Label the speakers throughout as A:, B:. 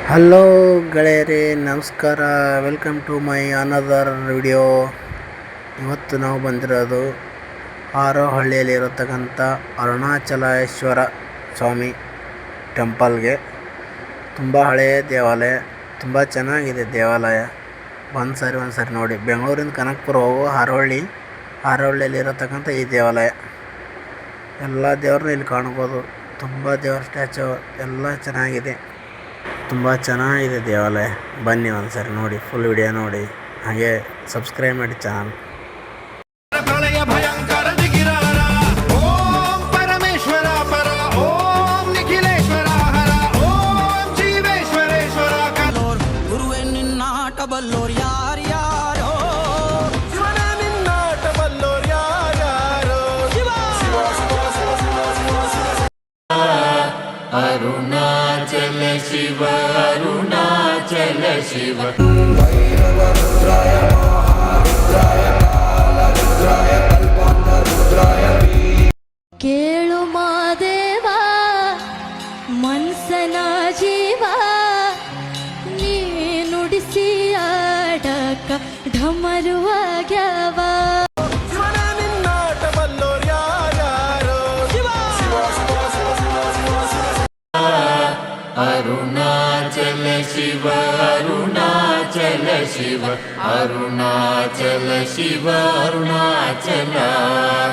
A: Hello ಗೆಳೆಯರೇ, ನಮಸ್ಕಾರ. Welcome to my another video. ಇವತ್ತು ನಾವು ಬಂದಿರೋದು ಹಾರೋಹಳ್ಳಿಯಲ್ಲಿರತಕ್ಕಂಥ ಅರುಣಾಚಲೇಶ್ವರ ಸ್ವಾಮಿ ಟೆಂಪಲ್ಗೆ. ತುಂಬ ಹಳೆಯ ದೇವಾಲಯ, ತುಂಬ ಚೆನ್ನಾಗಿದೆ ದೇವಾಲಯ. ಒಂದು ಸಾರಿ ನೋಡಿ. ಬೆಂಗಳೂರಿಂದ ಕನಕಪುರ ಹೋಗೋ ಹಾರೋಹಳ್ಳಿಯಲ್ಲಿರತಕ್ಕಂಥ ಈ ದೇವಾಲಯ. ಎಲ್ಲ ದೇವ್ರನ್ನ ಇಲ್ಲಿ ಕಾಣ್ಬೋದು. ತುಂಬ ದೇವ್ರ ಸ್ಟ್ಯಾಚು ಎಲ್ಲ ಚೆನ್ನಾಗಿದೆ. ತುಂಬ ಚೆನ್ನಾಗಿದೆ ದೇವಾಲಯ. ಬನ್ನಿ ಒಂದ್ಸರಿ ನೋಡಿ, ಫುಲ್ ವಿಡಿಯೋ ನೋಡಿ, ಹಾಗೆ ಸಬ್ಸ್ಕ್ರೈಬ್ ಮಾಡಿ ಚಾನಲ್.
B: ಪ್ರಳಯ ಭಯಂಕರ ದಿಗಿರಾರ, ಓಂ ಪರಮೇಶ್ವರ ಪರ, ಓಂ ನಿಖಿಲೇಶ್ವರ ಹರ, ಓಂ ಜೀವೇಶ್ವರೇಶ್ವರ ಕಲೋರ್. ಗುರುವೆ ನಿನ್ನಾಟ ಬಲ್ಲೋರ್ ಯಾರ್ಯಾರೋ, ಶಿವನ ನಿನ್ನಾಟ ಬಲ್ಲೋರ್ ಯಾರ್ಯಾರೋ. ಶಿವ ಶಿವ ಶಿವ ಶಿವ ಶಿವ ಶಿವ ಅರುಣಾಚಲ ಶಿವ, ಅರುಣಾಚಲ ಶಿವ. ಭೈರವ ರುದ್ರಾಯ ಮಹಾರುದ್ರಾಯ ಕಾಲರುದ್ರಾಯ ಕಲ್ಪಾಂತ ರುದ್ರಾಯ.
C: ಕೇಳು ಮಾದೇವ ಮನ್ಸನ ಜೀವ, ನೀ ನುಡಿಸಿ ಆಡಕ ಢಮರುವಾಗ್ಯಾವ.
B: ಶಿವನ ನಿನ್ನಾಟ ಬಲ್ಲೋರ್ ಯಾರ್ಯಾರೋ. ಶಿವ ಶಿವ ಶಿವ ಶಿವ ಶಿವ ಶಿವ ಶಿವ. ಅರುಣಾಚಲ ಶಿವ, ಅರುಣಾಚಲ ಶಿವ, ಅರುಣಾಚಲ ಶಿವ, ಅರುಣಾಚಲ.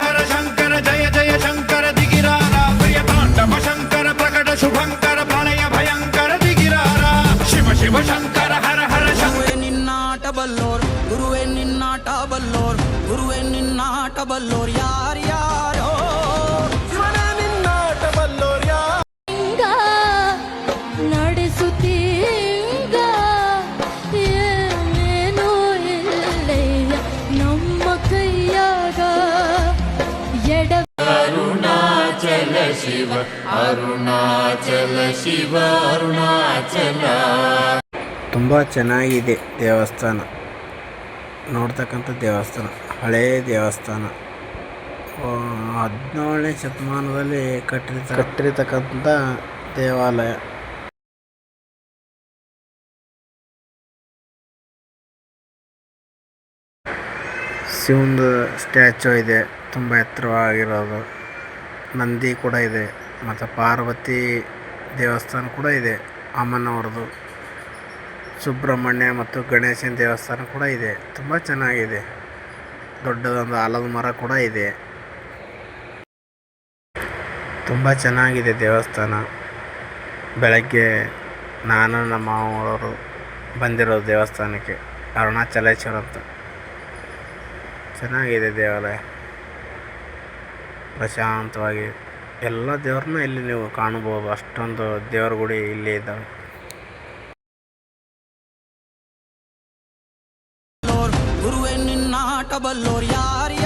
B: ಹರ ಶಂಕರ ಜಯ ಜಯ ಶಂಕರ ದಿಗಿರಾರ, ಪ್ರಿಯ ತಾಂಡವ ಶಂಕರ ಪ್ರಕಟ ಶುಭಂಕರ, ಪ್ರಳಯ ಭಯಂಕರ ದಿಗಿರಾರ. ಶಿವ ಶಿವ ಶಂಕರ ಹರ ಹರ ಶಂಕರ. ನಿನ್ನಾಟ ಬಲ್ಲೋರ್ ಗುರುವೆ ನಿನ್ನಾಟ ಬಲ್ಲೋರ್, ಗುರುವೆ ನಿನ್ನಾಟ ಬಲ್ಲೋರ್ ಯಾರ್ಯಾರೋ. ಶಿವನ ನಿನ್ನಾಟ ಬಲ್ಲೋರ್ ಯಾರ.
C: ನಡೆಸುತ್ತೀಗ ಏನೇನೋ ಇಲ್ಲಯ್ಯ ನಮ್ಮ ಕೈಯಾಗ ಎಡ.
B: ಅರುಣಾಚಲ ಶಿವ, ಅರುಣಾಚಲ ಶಿವ, ಅರುಣಾಚಲ.
A: ತುಂಬ ಚೆನ್ನಾಗಿದೆ ದೇವಸ್ಥಾನ. ನೋಡ್ತಕ್ಕಂಥ ದೇವಸ್ಥಾನ, ಹಳೆಯ ದೇವಸ್ಥಾನ. 17ನೇ ಶತಮಾನದಲ್ಲಿ ಕಟ್ಟಿರ್ತಕ್ಕಂಥ ದೇವಾಲಯ. ಶಿವಂದು ಸ್ಟ್ಯಾಚು ಇದೆ, ತುಂಬ ಎತ್ತರವಾಗಿರೋದು. ನಂದಿ ಕೂಡ ಇದೆ, ಮತ್ತು ಪಾರ್ವತಿ ದೇವಸ್ಥಾನ ಕೂಡ ಇದೆ, ಅಮ್ಮನವ್ರದ್ದು. ಸುಬ್ರಹ್ಮಣ್ಯ ಮತ್ತು ಗಣೇಶನ ದೇವಸ್ಥಾನ ಕೂಡ ಇದೆ. ತುಂಬ ಚೆನ್ನಾಗಿದೆ. ದೊಡ್ಡದೊಂದು ಆಲದ ಮರ ಕೂಡ ಇದೆ. ತುಂಬ ಚೆನ್ನಾಗಿದೆ ದೇವಸ್ಥಾನ. ಬೆಳಗ್ಗೆ ನಾನು ನಮ್ಮ ಮಾವನವರು ಬಂದಿರೋದು ದೇವಸ್ಥಾನಕ್ಕೆ, ಅರುಣಾಚಲೇಶ್ವರ ಅಂತ. ಚೆನ್ನಾಗಿದೆ ದೇವಾಲಯ, ಪ್ರಶಾಂತವಾಗಿ ಎಲ್ಲ ದೇವ್ರನ್ನ ಇಲ್ಲಿ ನೀವು ಕಾಣ್ಬೋದು. ಅಷ್ಟೊಂದು ದೇವ್ರ ಗುಡಿ ಇಲ್ಲಿ ಇದ್ದಾವೆ.
B: ಗುರುವೆ ನಿನ್ನಾಟ ಬಲ್ಲೋರ್ ಯಾರ್ಯಾರೋ.